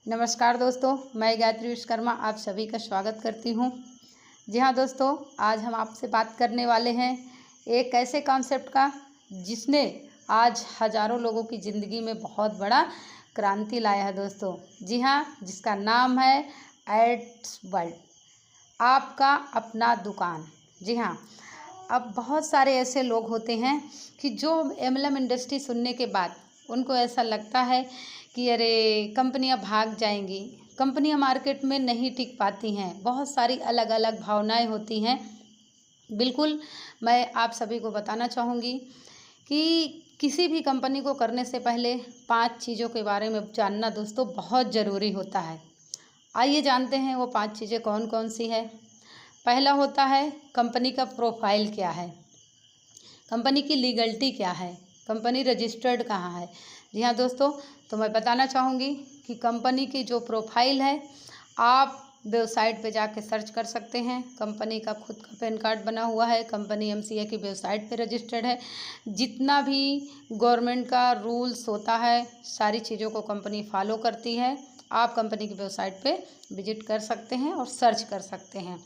नमस्कार दोस्तों, मैं गायत्री विश्वकर्मा आप सभी का स्वागत करती हूँ। जी हाँ दोस्तों, आज हम आपसे बात करने वाले हैं एक ऐसे कॉन्सेप्ट का जिसने आज हज़ारों लोगों की ज़िंदगी में बहुत बड़ा क्रांति लाया है दोस्तों। जी हाँ, जिसका नाम है एड्स वर्ल्ड, आपका अपना दुकान। जी हाँ, अब बहुत सारे ऐसे लोग होते हैं कि जो एमएलएम इंडस्ट्री सुनने के बाद उनको ऐसा लगता है कि अरे कंपनियां भाग जाएंगी, कंपनियां मार्केट में नहीं टिक पाती हैं, बहुत सारी अलग अलग भावनाएं होती हैं। बिल्कुल, मैं आप सभी को बताना चाहूँगी कि किसी भी कंपनी को करने से पहले 5 चीज़ों के बारे में जानना दोस्तों बहुत ज़रूरी होता है। आइए जानते हैं वो 5 चीज़ें कौन कौन सी है। पहला होता है कंपनी का प्रोफाइल क्या है, कंपनी की लीगलिटी क्या है, कंपनी रजिस्टर्ड कहाँ है। जी हाँ दोस्तों, तो मैं बताना चाहूँगी कि कंपनी की जो प्रोफाइल है आप वेबसाइट पे जाके सर्च कर सकते हैं। कंपनी का खुद का पैन कार्ड बना हुआ है, कंपनी एमसीए की वेबसाइट पे रजिस्टर्ड है। जितना भी गवर्नमेंट का रूल्स होता है सारी चीज़ों को कंपनी फॉलो करती है। आप कंपनी की वेबसाइट पे विजिट कर सकते हैं और सर्च कर सकते हैं।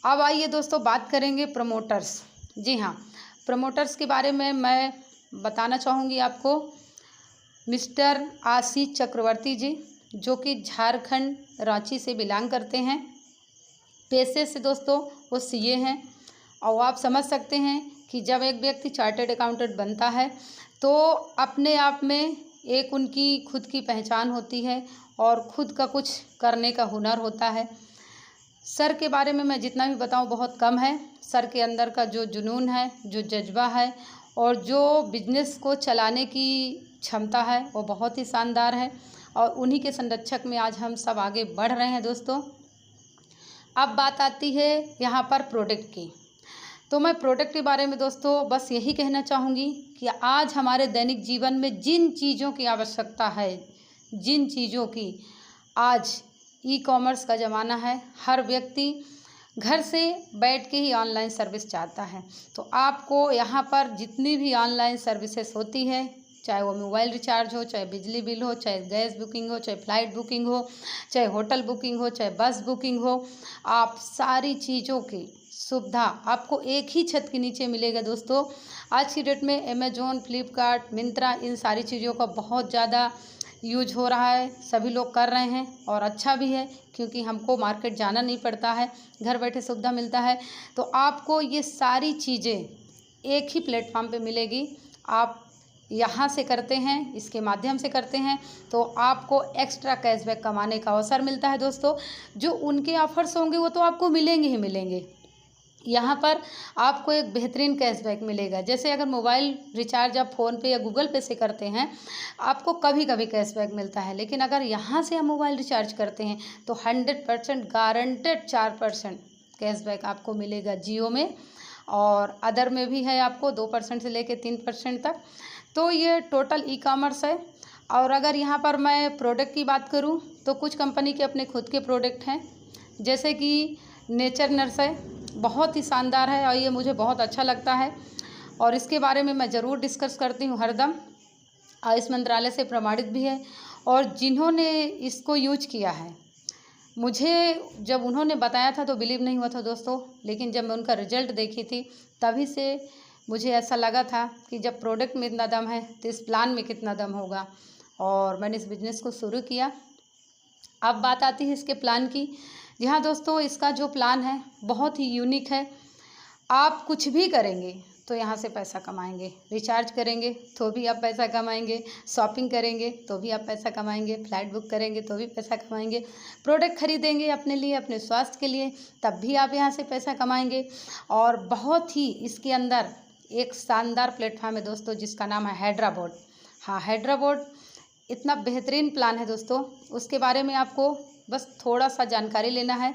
अब आइए दोस्तों बात करेंगे प्रमोटर्स। जी हाँ, प्रमोटर्स के बारे में मैं बताना चाहूँगी आपको। मिस्टर आशीष चक्रवर्ती जी, जो कि झारखंड रांची से बिलोंग करते हैं। पेशे से दोस्तों वो सीए हैं। और आप समझ सकते हैं कि जब एक व्यक्ति चार्टर्ड अकाउंटेंट बनता है तो अपने आप में एक उनकी खुद की पहचान होती है और खुद का कुछ करने का हुनर होता है। सर के बारे में मैं जितना भी बताऊं बहुत कम है। सर के अंदर का जो जुनून है, जो जज्बा है और जो बिजनेस को चलाने की क्षमता है वो बहुत ही शानदार है। और उन्हीं के संरक्षक में आज हम सब आगे बढ़ रहे हैं दोस्तों। अब बात आती है यहाँ पर प्रोडक्ट की। तो मैं प्रोडक्ट के बारे में दोस्तों बस यही कहना चाहूँगी कि आज हमारे दैनिक जीवन में जिन चीज़ों की आवश्यकता है, जिन चीज़ों की आज ई कॉमर्स का ज़माना है, हर व्यक्ति घर से बैठ के ही ऑनलाइन सर्विस चाहता है। तो आपको यहाँ पर जितनी भी ऑनलाइन सर्विसेज होती है, चाहे वो मोबाइल रिचार्ज हो, चाहे बिजली बिल हो, चाहे गैस बुकिंग हो, चाहे फ्लाइट बुकिंग हो, चाहे होटल बुकिंग हो, चाहे बस बुकिंग हो, आप सारी चीज़ों की सुविधा आपको एक ही छत के नीचे मिलेगा दोस्तों। आज की डेट में अमेजोन, फ्लिपकार्ट, मिंत्रा, इन सारी चीज़ों का बहुत ज़्यादा यूज हो रहा है, सभी लोग कर रहे हैं और अच्छा भी है क्योंकि हमको मार्केट जाना नहीं पड़ता है, घर बैठे सुविधा मिलता है। तो आपको ये सारी चीज़ें एक ही प्लेटफॉर्म पे मिलेगी। आप यहाँ से करते हैं, इसके माध्यम से करते हैं तो आपको एक्स्ट्रा कैशबैक कमाने का अवसर मिलता है दोस्तों। जो उनके ऑफर्स होंगे वो तो आपको मिलेंगे ही मिलेंगे। यहाँ पर आपको एक बेहतरीन कैशबैक मिलेगा। जैसे अगर मोबाइल रिचार्ज आप फ़ोनपे या गूगल पे से करते हैं आपको कभी कभी कैशबैक मिलता है, लेकिन अगर यहाँ से हम मोबाइल रिचार्ज करते हैं तो 100% गारंटेड 4% कैशबैक आपको मिलेगा जियो में। और अदर में भी है आपको 2% से लेकर 3% तक। तो ये टोटल ई कॉमर्स है। और अगर यहाँ पर मैं प्रोडक्ट की बात करूँ तो कुछ कंपनी के अपने खुद के प्रोडक्ट हैं, जैसे कि नेचर नर्स है, बहुत ही शानदार है और ये मुझे बहुत अच्छा लगता है और इसके बारे में मैं ज़रूर डिस्कस करती हूँ हरदम। आयुष मंत्रालय से प्रमाणित भी है और जिन्होंने इसको यूज किया है, मुझे जब उन्होंने बताया था तो बिलीव नहीं हुआ था दोस्तों, लेकिन जब मैं उनका रिजल्ट देखी थी तभी से मुझे ऐसा लगा था कि जब प्रोडक्ट में इतना दम है तो इस प्लान में कितना दम होगा। और मैंने इस बिज़नेस को शुरू किया। अब बात आती है इसके प्लान की। जी हाँ दोस्तों, इसका जो प्लान है बहुत ही यूनिक है। आप कुछ भी करेंगे तो यहाँ से पैसा कमाएंगे, रिचार्ज करेंगे तो भी आप पैसा कमाएंगे, शॉपिंग करेंगे तो भी आप पैसा कमाएंगे, फ्लाइट बुक करेंगे तो भी पैसा कमाएंगे, प्रोडक्ट खरीदेंगे अपने लिए, अपने स्वास्थ्य के लिए, तब भी आप यहाँ से पैसा कमाएंगे। और बहुत ही इसके अंदर एक शानदार प्लेटफॉर्म है दोस्तों जिसका नाम है हैदराबोर्ड। हाँ, हैदराबोर्ड इतना बेहतरीन प्लान है दोस्तों, उसके बारे में आपको बस थोड़ा सा जानकारी लेना है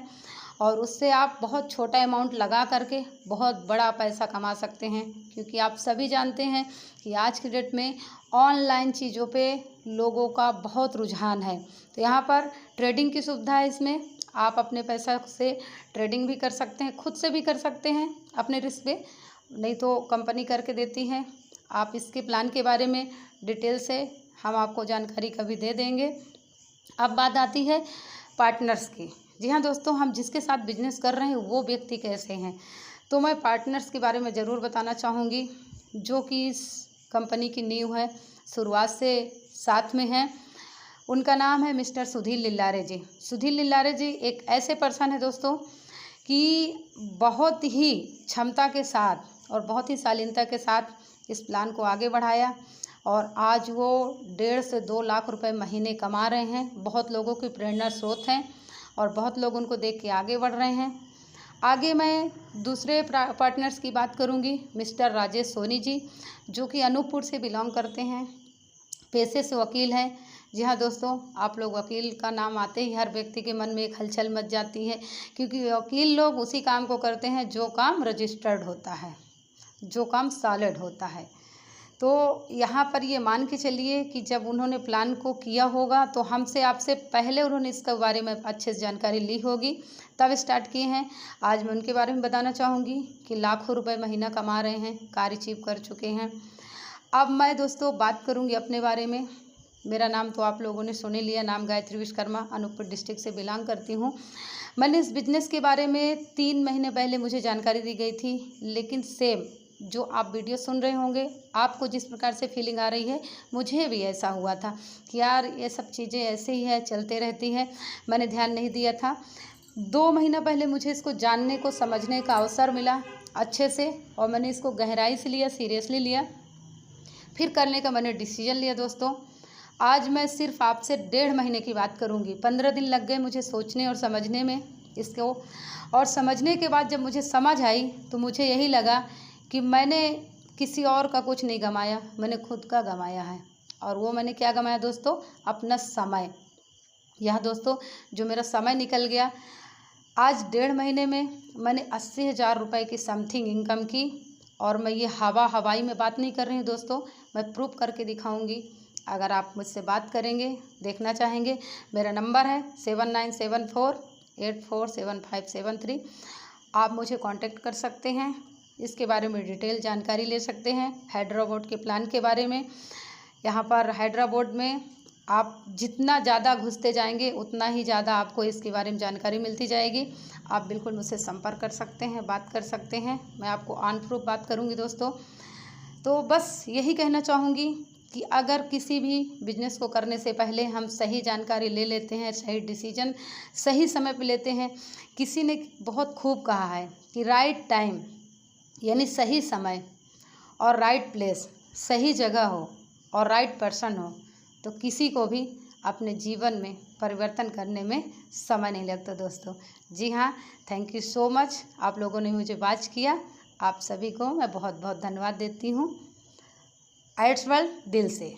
और उससे आप बहुत छोटा अमाउंट लगा करके बहुत बड़ा पैसा कमा सकते हैं। क्योंकि आप सभी जानते हैं कि आज की डेट में ऑनलाइन चीज़ों पे लोगों का बहुत रुझान है। तो यहाँ पर ट्रेडिंग की सुविधा है। इसमें आप अपने पैसा से ट्रेडिंग भी कर सकते हैं, खुद से भी कर सकते हैं अपने रिस्क पे, नहीं तो कंपनी करके देती है। आप इसके प्लान के बारे में डिटेल से हम आपको जानकारी कभी दे देंगे। अब बात आती है पार्टनर्स की। जी हाँ दोस्तों, हम जिसके साथ बिजनेस कर रहे हैं वो व्यक्ति कैसे हैं, तो मैं पार्टनर्स के बारे में ज़रूर बताना चाहूँगी, जो कि इस कंपनी की नींव है, शुरुआत से साथ में हैं। उनका नाम है मिस्टर सुधीर लिल्लारे जी। सुधीर लिल्लारे जी एक ऐसे पर्सन है दोस्तों कि बहुत ही क्षमता के साथ और बहुत ही शालीनता के साथ इस प्लान को आगे बढ़ाया और आज वो 1.5 से 2 लाख रुपए महीने कमा रहे हैं। बहुत लोगों की प्रेरणा स्रोत हैं और बहुत लोग उनको देख के आगे बढ़ रहे हैं। आगे मैं दूसरे पार्टनर्स की बात करूंगी, मिस्टर राजेश सोनी जी, जो कि अनूपपुर से बिलोंग करते हैं, पेशे से वकील हैं। जी हाँ दोस्तों, आप लोग वकील का नाम आते ही हर व्यक्ति के मन में एक हलचल मच जाती है, क्योंकि वकील लोग उसी काम को करते हैं जो काम रजिस्टर्ड होता है, जो काम सॉलिड होता है। तो यहाँ पर ये मान के चलिए कि जब उन्होंने प्लान को किया होगा तो हमसे आपसे पहले उन्होंने इसके बारे में अच्छे से जानकारी ली होगी, तब स्टार्ट किए हैं। आज मैं उनके बारे में बताना चाहूँगी कि लाखों रुपए महीना कमा रहे हैं, कार अचीव कर चुके हैं। अब मैं दोस्तों बात करूँगी अपने बारे में। मेरा नाम तो आप लोगों ने सुन ही लिया, नाम गायत्री विश्वकर्मा, अनूपपुर डिस्ट्रिक्ट से बिलोंग करती हूँ। मैंने इस बिज़नेस के बारे में 3 महीने पहले मुझे जानकारी दी गई थी, लेकिन सेम जो आप वीडियो सुन रहे होंगे, आपको जिस प्रकार से फीलिंग आ रही है, मुझे भी ऐसा हुआ था कि यार ये सब चीज़ें ऐसे ही है, चलते रहती है। मैंने ध्यान नहीं दिया था। 2 महीना पहले मुझे इसको जानने को, समझने का अवसर मिला अच्छे से, और मैंने इसको गहराई से लिया, सीरियसली लिया, फिर करने का मैंने डिसीजन लिया। दोस्तों आज मैं सिर्फ आपसे 1.5 महीने की बात करूंगी। 15 दिन लग गए मुझे सोचने और समझने में इसको, और समझने के बाद जब मुझे समझ आई तो मुझे यही लगा कि मैंने किसी और का कुछ नहीं गंवाया, मैंने खुद का गंवाया है। और वो मैंने क्या गंवाया दोस्तों? अपना समय। यह दोस्तों जो मेरा समय निकल गया, आज 1.5 महीने में मैंने 80,000 रुपये की समथिंग इनकम की। और मैं ये हवाई में बात नहीं कर रही हूँ दोस्तों, मैं प्रूफ करके दिखाऊंगी। अगर आप मुझसे बात करेंगे, देखना चाहेंगे, मेरा नंबर है 7974847573। आप मुझे कांटेक्ट कर सकते हैं, इसके बारे में डिटेल जानकारी ले सकते हैं। हैदराबाद के प्लान के बारे में, यहाँ पर हैदराबाद में आप जितना ज़्यादा घुसते जाएंगे उतना ही ज़्यादा आपको इसके बारे में जानकारी मिलती जाएगी। आप बिल्कुल मुझसे संपर्क कर सकते हैं, बात कर सकते हैं, मैं आपको ऑन प्रूफ बात करूँगी दोस्तों। तो बस यही कहना चाहूँगी कि अगर किसी भी बिजनेस को करने से पहले हम सही जानकारी ले लेते हैं, सही डिसीजन सही समय पे लेते हैं। किसी ने बहुत खूब कहा है कि राइट टाइम यानी सही समय और राइट प्लेस, सही जगह हो और राइट पर्सन हो, तो किसी को भी अपने जीवन में परिवर्तन करने में समय नहीं लगता दोस्तों। जी हाँ, थैंक यू सो मच, आप लोगों ने मुझे वॉच किया। आप सभी को मैं बहुत बहुत धन्यवाद देती हूँ, आइट्स वर्ल्ड दिल से।